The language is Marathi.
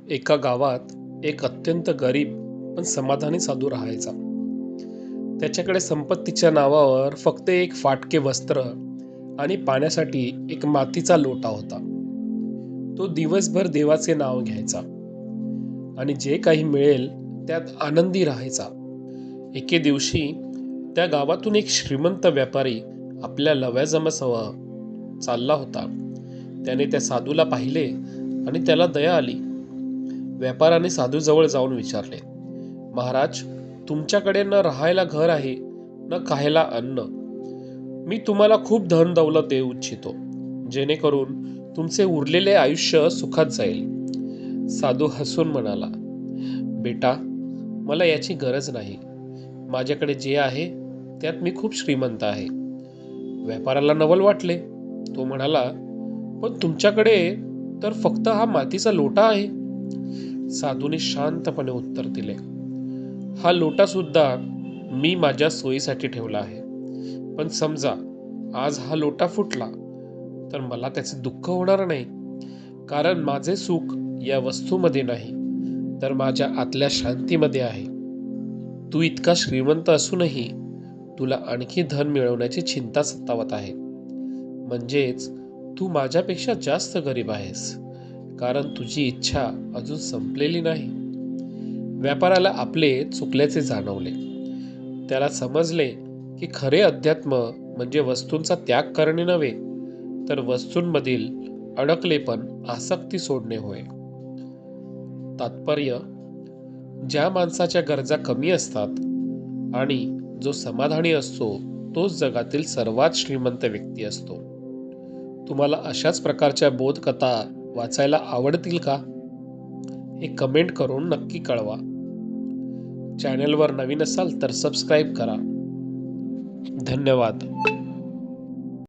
एका गावात एक अत्यंत गरीब पण समाधानी साधू राहायचा. त्याच्याकडे संपत्तीच्या नावावर फक्त एक फाटके वस्त्र आणि पाण्यासाठी एक मातीचा लोटा होता. तो दिवसभर देवाचे नाव घ्यायचा आणि जे काही मिळेल त्यात आनंदी राहायचा. एके दिवशी त्या गावातून एक श्रीमंत व्यापारी आपल्या लवाजमासह चालला होता. त्याने त्या साधूला पाहिले आणि त्याला दया आली. व्यापाराने साधूजवळ जाऊन विचारले, महाराज, तुमच्याकडे न राहायला घर आहे न खायला अन्न. मी तुम्हाला खूप धन दौलत देऊ इच्छितो, जेणेकरून तुमचे उरलेले आयुष्य सुखात जाईल. साधू हसून म्हणाला, बेटा, मला याची गरज नाही. माझ्याकडे जे आहे त्यात मी खूप श्रीमंत आहे. व्यापाराला नवल वाटले. तो म्हणाला, पण तुमच्याकडे तर फक्त हा मातीचा लोटा आहे. साधूने शांतपणे उत्तर दिले, हा लोटा सुद्धा मी माझ्या सोयीसाठी ठेवला आहे. पण समजा आज हा लोटा फुटला तर मला त्याचे दुःख होणार नाही, कारण माझे सुख या वस्तूमध्ये नाही तर माझ्या आतल्या शांतीमध्ये आहे. तू इतका श्रीमंत असूनही तुला आणखी धन मिळवण्याची चिंता सतावत आहे. म्हणजेच तू माझ्यापेक्षा जास्त गरीब आहेस, कारण तुझी इच्छा अजून संपलेली नाही. व्यापाराला आपले चुकल्याचे जाणवले. त्याला समजले की खरे अध्यात्म म्हणजे वस्तूंचा त्याग करणे नव्हे, तर वस्तूंमधील अडकलेपण, आसक्ती सोडणे होय. तात्पर्य: ज्या माणसाच्या गरजा कमी असतात आणि जो समाधानी असतो तोच जगातील सर्वात श्रीमंत व्यक्ती असतो. तुम्हाला अशाच प्रकारच्या बोधकथा वाचायला आवडतील का? हे कमेंट करून नक्की कळवा. चॅनलवर नवीन असाल तर सबस्क्राईब करा. धन्यवाद.